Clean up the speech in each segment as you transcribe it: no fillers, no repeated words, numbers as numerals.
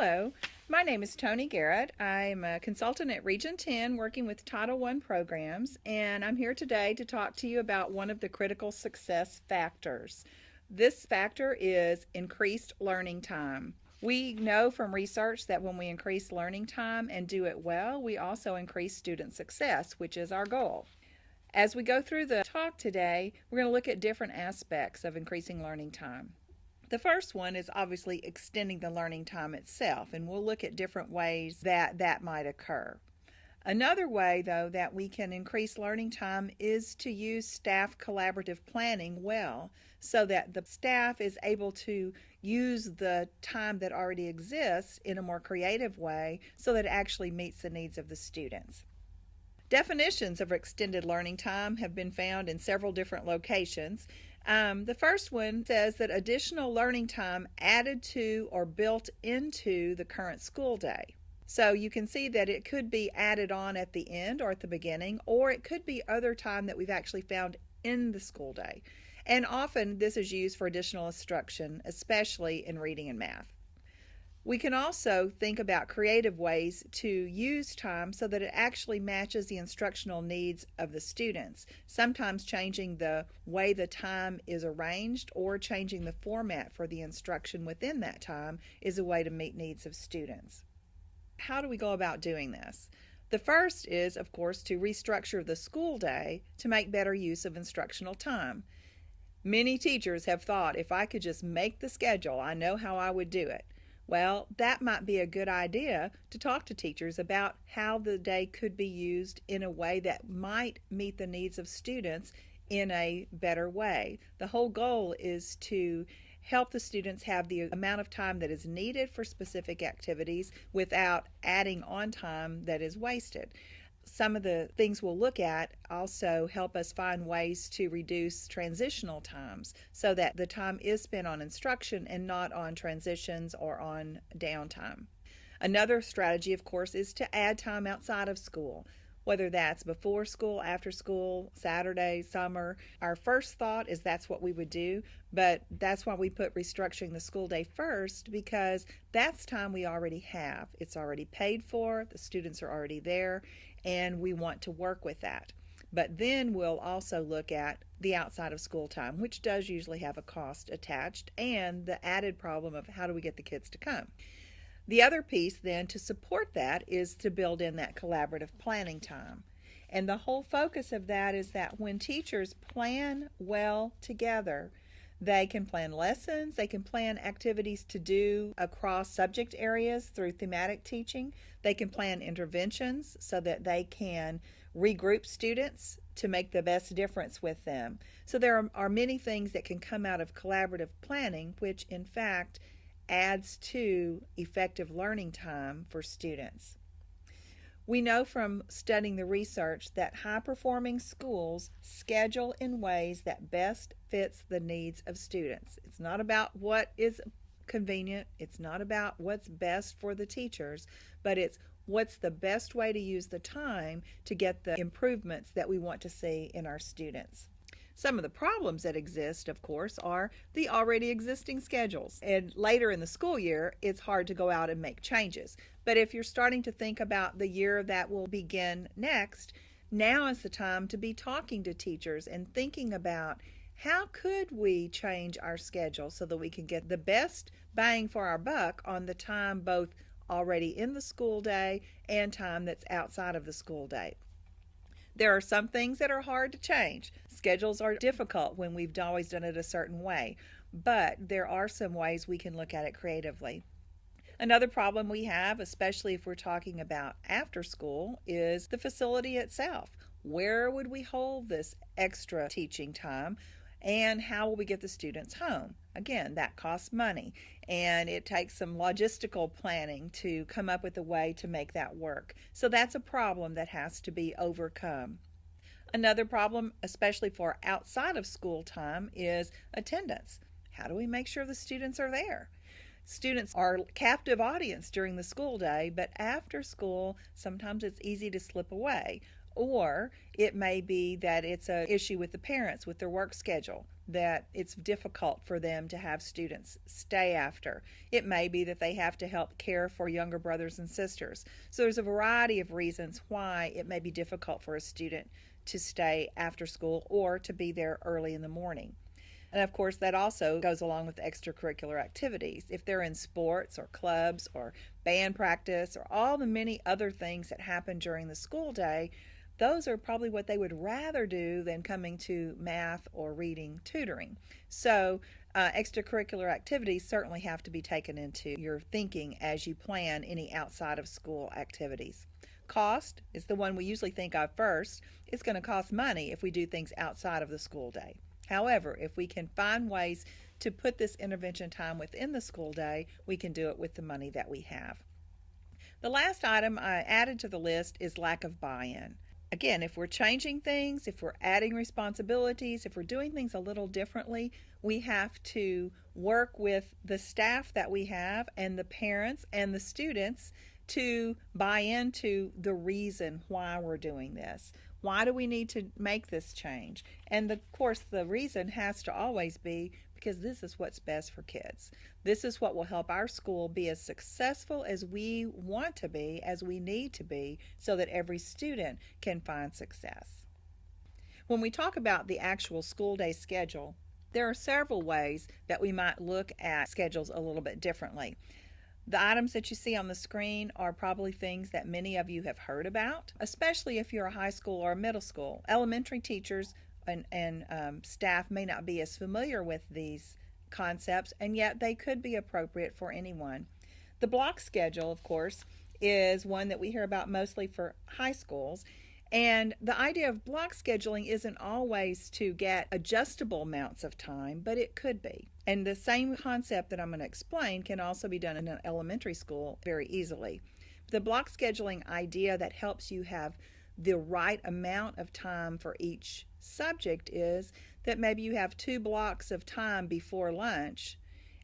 Hello, my name is Tony Garrett. I'm a consultant at Region 10 working with Title I programs, and I'm here today to talk to you about one of the critical success factors. This factor is increased learning time. We know from research that when we increase learning time and do it well, we also increase student success, which is our goal. As we go through the talk today, we're going to look at different aspects of increasing learning time. The first one is obviously extending the learning time itself, and we'll look at different ways that might occur. Another way, though, that we can increase learning time is to use staff collaborative planning well so that the staff is able to use the time that already exists in a more creative way so that it actually meets the needs of the students. Definitions of extended learning time have been found in several different locations. The first one says that additional learning time added to or built into the current school day. So you can see that it could be added on at the end or at the beginning, or it could be other time that we've actually found in the school day. And often this is used for additional instruction, especially in reading and math. We can also think about creative ways to use time so that it actually matches the instructional needs of the students, sometimes changing the way the time is arranged or changing the format for the instruction within that time is a way to meet needs of students. How do we go about doing this? The first is, of course, to restructure the school day to make better use of instructional time. Many teachers have thought, if I could just make the schedule, I know how I would do it. Well, that might be a good idea to talk to teachers about how the day could be used in a way that might meet the needs of students in a better way. The whole goal is to help the students have the amount of time that is needed for specific activities without adding on time that is wasted. Some of the things we'll look at also help us find ways to reduce transitional times so that the time is spent on instruction and not on transitions or on downtime. Another strategy, of course, is to add time outside of school, whether that's before school, after school, Saturday, summer. Our first thought is that's what we would do, but that's why we put restructuring the school day first, because that's time we already have. It's already paid for, the students are already there, and we want to work with that. But then we'll also look at the outside of school time, which does usually have a cost attached, and the added problem of how do we get the kids to come. The other piece then to support that is to build in that collaborative planning time. And the whole focus of that is that when teachers plan well together, they can plan lessons, they can plan activities to do across subject areas through thematic teaching. They can plan interventions so that they can regroup students to make the best difference with them. So there are many things that can come out of collaborative planning, which in fact adds to effective learning time for students. We know from studying the research that high-performing schools schedule in ways that best fits the needs of students. It's not about what is convenient, it's not about what's best for the teachers, but it's what's the best way to use the time to get the improvements that we want to see in our students. Some of the problems that exist, of course, are the already existing schedules. And later in the school year, it's hard to go out and make changes. But if you're starting to think about the year that will begin next, now is the time to be talking to teachers and thinking about how could we change our schedule so that we can get the best bang for our buck on the time both already in the school day and time that's outside of the school day. There are some things that are hard to change. Schedules are difficult when we've always done it a certain way, but there are some ways we can look at it creatively. Another problem we have, especially if we're talking about after school, is the facility itself. Where would we hold this extra teaching time, and how will we get the students home? Again, that costs money, and it takes some logistical planning to come up with a way to make that work. So that's a problem that has to be overcome. Another problem, especially for outside of school time, is attendance. How do we make sure the students are there? Students are a captive audience during the school day, but after school, sometimes it's easy to slip away. Or it may be that it's an issue with the parents with their work schedule, that it's difficult for them to have students stay after. It may be that they have to help care for younger brothers and sisters. So there's a variety of reasons why it may be difficult for a student to stay after school or to be there early in the morning. And of course, that also goes along with extracurricular activities. If they're in sports or clubs or band practice or all the many other things that happen during the school day, those are probably what they would rather do than coming to math or reading tutoring. So, extracurricular activities certainly have to be taken into your thinking as you plan any outside of school activities. Cost is the one we usually think of first. It's going to cost money if we do things outside of the school day. However, if we can find ways to put this intervention time within the school day, we can do it with the money that we have. The last item I added to the list is lack of buy-in. Again, if we're changing things, if we're adding responsibilities, if we're doing things a little differently, we have to work with the staff that we have and the parents and the students to buy into the reason why we're doing this. Why do we need to make this change? And of course, the reason has to always be because this is what's best for kids. This is what will help our school be as successful as we want to be, as we need to be, so that every student can find success. When we talk about the actual school day schedule, there are several ways that we might look at schedules a little bit differently. The items that you see on the screen are probably things that many of you have heard about, especially if you're a high school or a middle school. Elementary teachers and staff may not be as familiar with these concepts, and yet they could be appropriate for anyone. The block schedule, of course, is one that we hear about mostly for high schools. And the idea of block scheduling isn't always to get adjustable amounts of time, but it could be. And the same concept that I'm going to explain can also be done in an elementary school very easily. The block scheduling idea that helps you have the right amount of time for each subject is that maybe you have 2 blocks of time before lunch,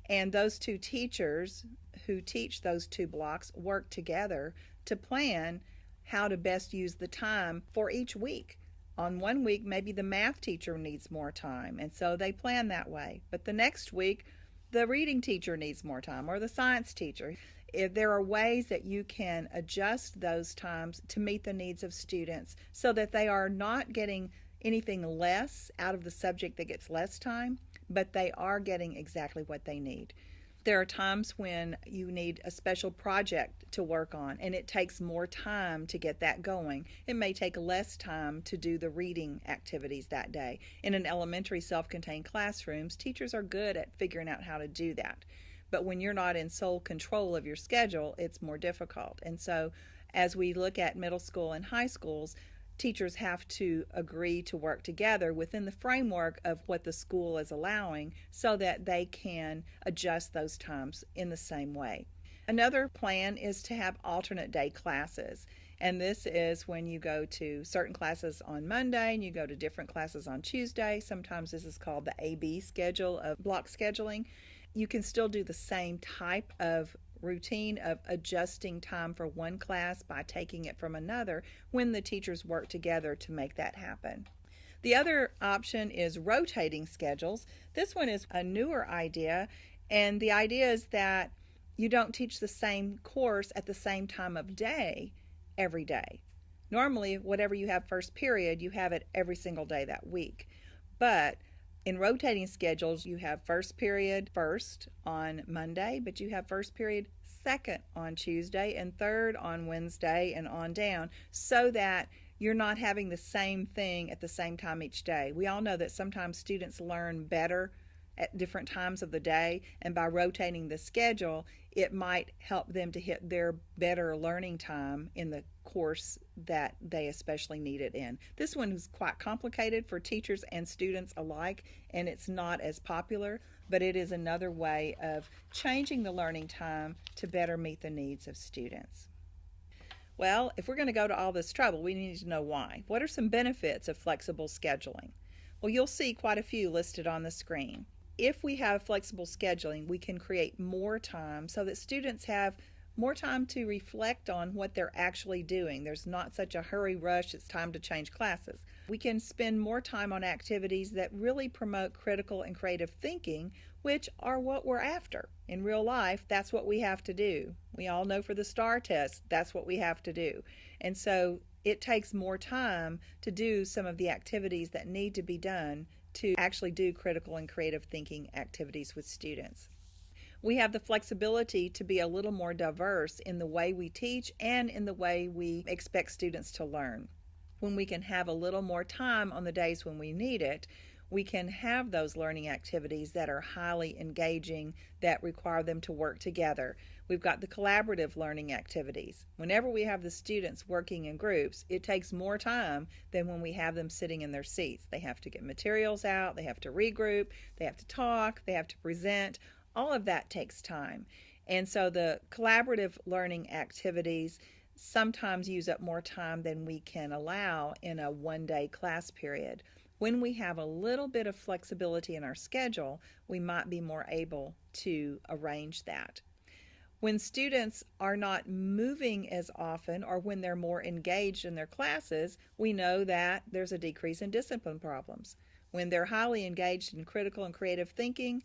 and those 2 teachers who teach those 2 blocks work together to plan how to best use the time for each week. On one week, maybe the math teacher needs more time, and so they plan that way. But the next week, the reading teacher needs more time, or the science teacher. If there are ways that you can adjust those times to meet the needs of students so that they are not getting anything less out of the subject that gets less time, but they are getting exactly what they need. There are times when you need a special project to work on and it takes more time to get that going. It may take less time to do the reading activities that day. In an elementary self-contained classrooms, teachers are good at figuring out how to do that. But when you're not in sole control of your schedule, it's more difficult. And so as we look at middle school and high schools, teachers have to agree to work together within the framework of what the school is allowing so that they can adjust those times in the same way. Another plan is to have alternate day classes. And this is when you go to certain classes on Monday and you go to different classes on Tuesday. Sometimes this is called the AB schedule of block scheduling. You can still do the same type of routine of adjusting time for one class by taking it from another when the teachers work together to make that happen. The other option is rotating schedules. This one is a newer idea, and the idea is that you don't teach the same course at the same time of day every day. Normally, whatever you have first period, you have it every single day that week. But in rotating schedules, you have first period first on Monday, but you have first period second on Tuesday and third on Wednesday and on down, so that you're not having the same thing at the same time each day. We all know that sometimes students learn better at different times of the day, and by rotating the schedule, it might help them to hit their better learning time in the course that they especially need it in. This one is quite complicated for teachers and students alike, and it's not as popular, but it is another way of changing the learning time to better meet the needs of students. Well, if we're going to go to all this trouble, we need to know why. What are some benefits of flexible scheduling? Well, you'll see quite a few listed on the screen. If we have flexible scheduling, we can create more time so that students have more time to reflect on what they're actually doing. There's not such a hurry rush, it's time to change classes. We can spend more time on activities that really promote critical and creative thinking, which are what we're after. In real life, that's what we have to do. We all know for the STAR test, that's what we have to do. And so it takes more time to do some of the activities that need to be done to actually do critical and creative thinking activities with students. We have the flexibility to be a little more diverse in the way we teach and in the way we expect students to learn. When we can have a little more time on the days when we need it, we can have those learning activities that are highly engaging, that require them to work together. We've got the collaborative learning activities. Whenever we have the students working in groups, it takes more time than when we have them sitting in their seats. They have to get materials out, they have to regroup, they have to talk, they have to present. All of that takes time. And so the collaborative learning activities sometimes use up more time than we can allow in a one-day class period. When we have a little bit of flexibility in our schedule, we might be more able to arrange that. When students are not moving as often or when they're more engaged in their classes, we know that there's a decrease in discipline problems. When they're highly engaged in critical and creative thinking,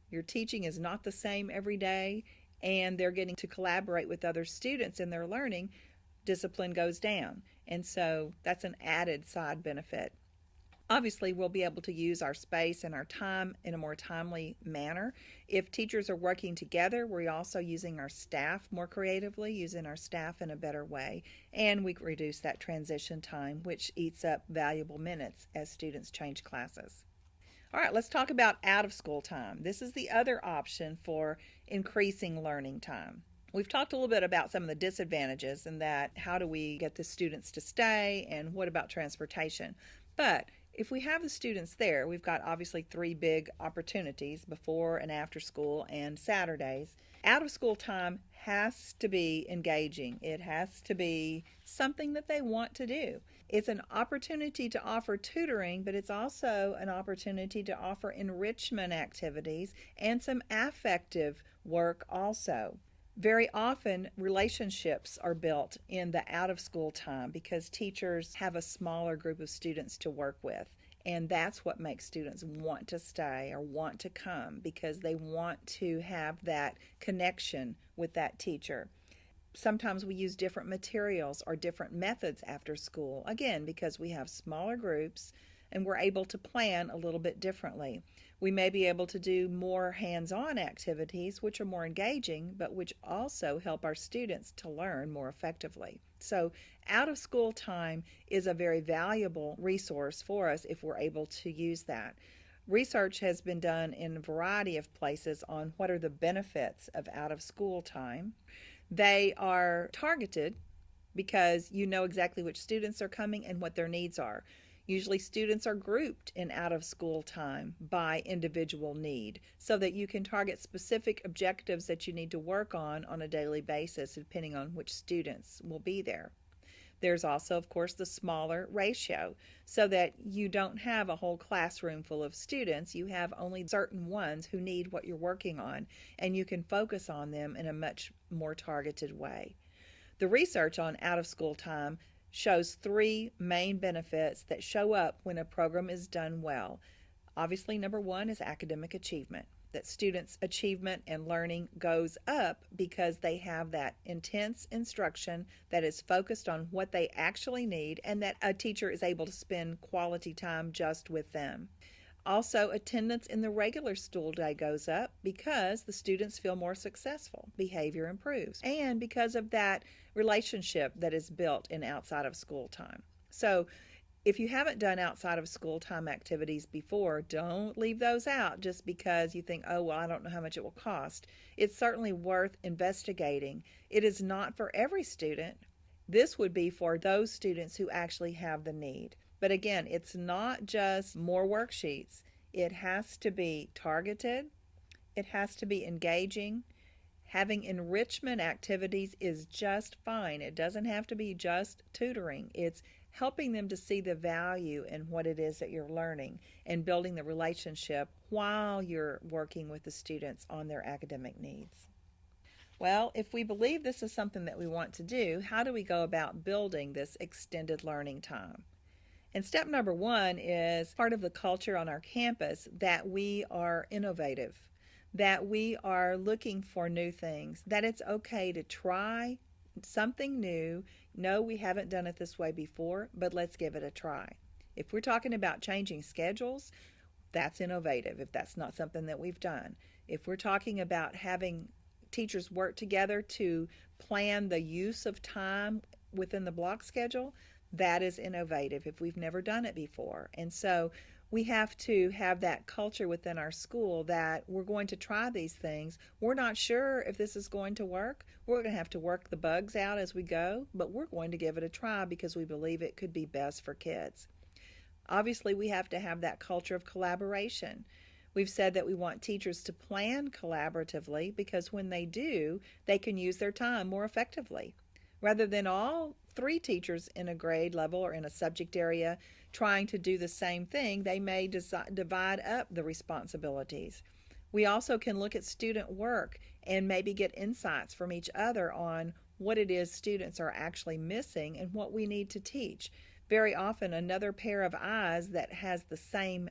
your teaching is not the same every day, and they're getting to collaborate with other students in their learning, discipline goes down. And so that's an added side benefit. Obviously, we'll be able to use our space and our time in a more timely manner. If teachers are working together, we're also using our staff more creatively, using our staff in a better way, and we reduce that transition time, which eats up valuable minutes as students change classes. All right, let's talk about out-of-school time. This is the other option for increasing learning time. We've talked a little bit about some of the disadvantages and that how do we get the students to stay and what about transportation. But if we have the students there, we've got obviously three big opportunities: before and after school and Saturdays. Out of school time has to be engaging. It has to be something that they want to do. It's an opportunity to offer tutoring, but it's also an opportunity to offer enrichment activities and some affective work also. Very often, relationships are built in the out of school time because teachers have a smaller group of students to work with. And that's what makes students want to stay or want to come, because they want to have that connection with that teacher. Sometimes we use different materials or different methods after school, again, because we have smaller groups and we're able to plan a little bit differently. We may be able to do more hands-on activities, which are more engaging, but which also help our students to learn more effectively. So out-of-school time is a very valuable resource for us if we're able to use that. Research has been done in a variety of places on what are the benefits of out-of-school time. They are targeted because you know exactly which students are coming and what their needs are. Usually students are grouped in out-of-school time by individual need so that you can target specific objectives that you need to work on a daily basis depending on which students will be there. There's also, of course, the smaller ratio so that you don't have a whole classroom full of students. You have only certain ones who need what you're working on, and you can focus on them in a much more targeted way. The research on out-of-school time shows three main benefits that show up when a program is done well. Obviously, number one is academic achievement, that students' achievement and learning goes up because they have that intense instruction that is focused on what they actually need and that a teacher is able to spend quality time just with them. Also, attendance in the regular school day goes up because the students feel more successful. Behavior improves. And because of that relationship that is built in outside of school time. So, if you haven't done outside of school time activities before, don't leave those out just because you think, oh, well, I don't know how much it will cost. It's certainly worth investigating. It is not for every student. This would be for those students who actually have the need. But again, it's not just more worksheets. It has to be targeted. It has to be engaging. Having enrichment activities is just fine. It doesn't have to be just tutoring. It's helping them to see the value in what it is that you're learning and building the relationship while you're working with the students on their academic needs. Well, if we believe this is something that we want to do, how do we go about building this extended learning time? And step number one is part of the culture on our campus that we are innovative, that we are looking for new things, that it's okay to try something new. No, we haven't done it this way before, but let's give it a try. If we're talking about changing schedules, that's innovative if that's not something that we've done. If we're talking about having teachers work together to plan the use of time within the block schedule, that is innovative if we've never done it before. And so we have to have that culture within our school that we're going to try these things. We're not sure if this is going to work. We're going to have to work the bugs out as we go, but we're going to give it a try because we believe it could be best for kids. Obviously, we have to have that culture of collaboration. We've said that we want teachers to plan collaboratively because when they do, they can use their time more effectively. Rather than all three teachers in a grade level or in a subject area trying to do the same thing, they may divide up the responsibilities. We also can look at student work and maybe get insights from each other on what it is students are actually missing and what we need to teach. Very often, another pair of eyes that has the same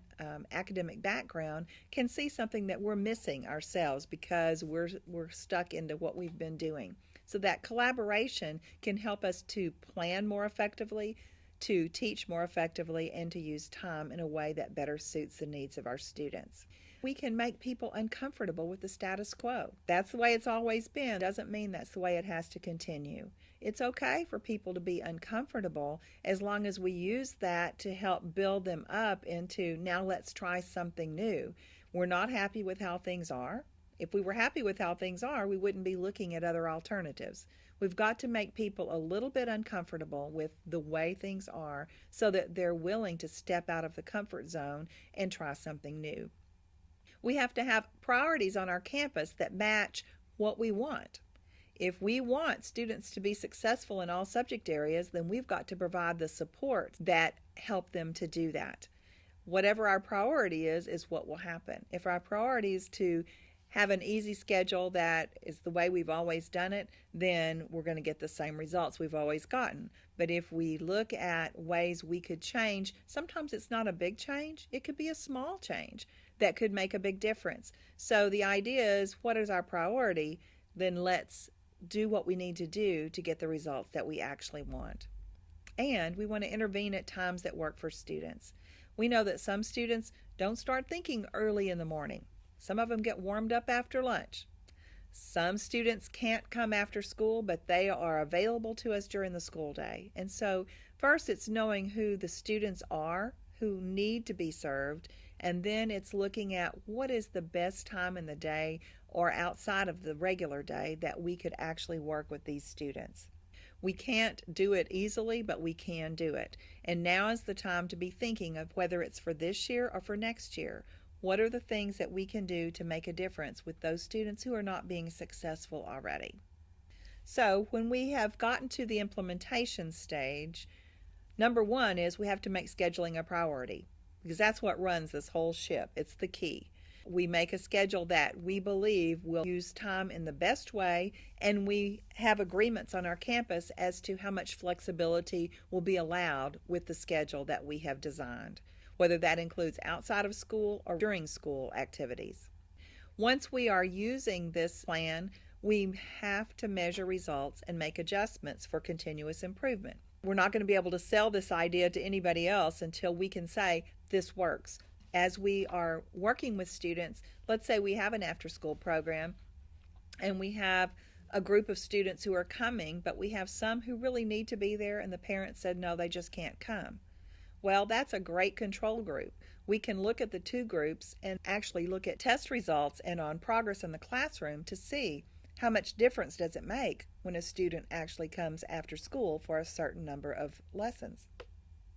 academic background can see something that we're missing ourselves because we're stuck into what we've been doing. So that collaboration can help us to plan more effectively, to teach more effectively, and to use time in a way that better suits the needs of our students. We can make people uncomfortable with the status quo. That's the way it's always been. Doesn't mean that's the way it has to continue. It's okay for people to be uncomfortable as long as we use that to help build them up into, now let's try something new. We're not happy with how things are. If we were happy with how things are, we wouldn't be looking at other alternatives. We've got to make people a little bit uncomfortable with the way things are so that they're willing to step out of the comfort zone and try something new. We have to have priorities on our campus that match what we want. If we want students to be successful in all subject areas, then we've got to provide the support that help them to do that. Whatever our priority is what will happen. If our priority is to have an easy schedule that is the way we've always done it, then we're going to get the same results we've always gotten. But if we look at ways we could change, sometimes it's not a big change. It could be a small change that could make a big difference. So the idea is, what is our priority? Then let's do what we need to do to get the results that we actually want. And we want to intervene at times that work for students. We know that some students don't start thinking early in the morning. Some of them get warmed up after lunch. Some students can't come after school, but they are available to us during the school day. And so first it's knowing who the students are who need to be served, and then it's looking at what is the best time in the day or outside of the regular day that we could actually work with these students. We can't do it easily, but we can do it. And now is the time to be thinking of whether it's for this year or for next year. What are the things that we can do to make a difference with those students who are not being successful already? So when we have gotten to the implementation stage, number one is we have to make scheduling a priority because that's what runs this whole ship. It's the key. We make a schedule that we believe will use time in the best way, and we have agreements on our campus as to how much flexibility will be allowed with the schedule that we have designed, whether that includes outside of school or during school activities. Once we are using this plan, we have to measure results and make adjustments for continuous improvement. We're not going to be able to sell this idea to anybody else until we can say this works. As we are working with students, let's say we have an after-school program and we have a group of students who are coming, but we have some who really need to be there and the parents said no, they just can't come. Well, that's a great control group. We can look at the two groups and actually look at test results and on progress in the classroom to see how much difference does it make when a student actually comes after school for a certain number of lessons.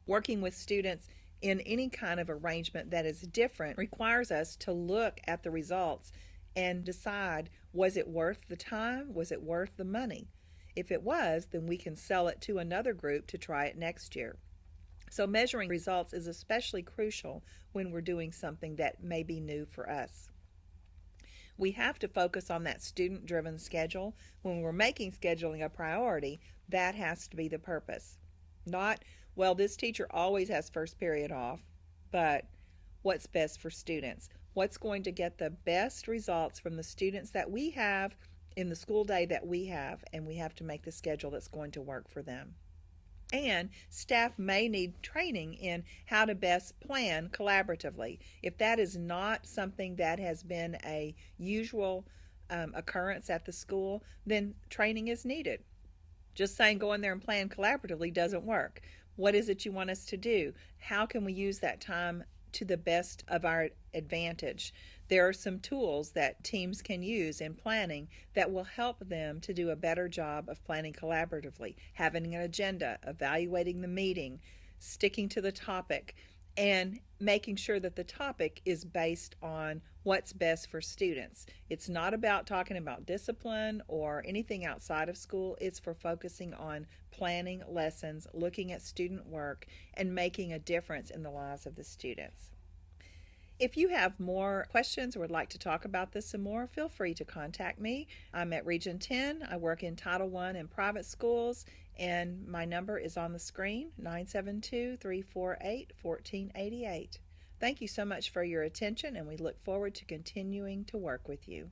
Working with students in any kind of arrangement that is different requires us to look at the results and decide, was it worth the time? Was it worth the money? If it was, then we can sell it to another group to try it next year. So measuring results is especially crucial when we're doing something that may be new for us. We have to focus on that student driven schedule. When we're making scheduling a priority, that has to be the purpose. Not, well, this teacher always has first period off, but what's best for students? What's going to get the best results from the students that we have in the school day that we have, and we have to make the schedule that's going to work for them. And staff may need training in how to best plan collaboratively. If that is not something that has been a usual occurrence at the school, then training is needed. Just saying go in there and plan collaboratively doesn't work. What is it you want us to do? How can we use that time to the best of our advantage? There are some tools that teams can use in planning that will help them to do a better job of planning collaboratively, having an agenda, evaluating the meeting, sticking to the topic, and making sure that the topic is based on what's best for students. It's not about talking about discipline or anything outside of school. It's for focusing on planning lessons, looking at student work, and making a difference in the lives of the students. If you have more questions or would like to talk about this some more, feel free to contact me. I'm at Region 10. I work in Title I and private schools, and my number is on the screen, 972-348-1488. Thank you so much for your attention, and we look forward to continuing to work with you.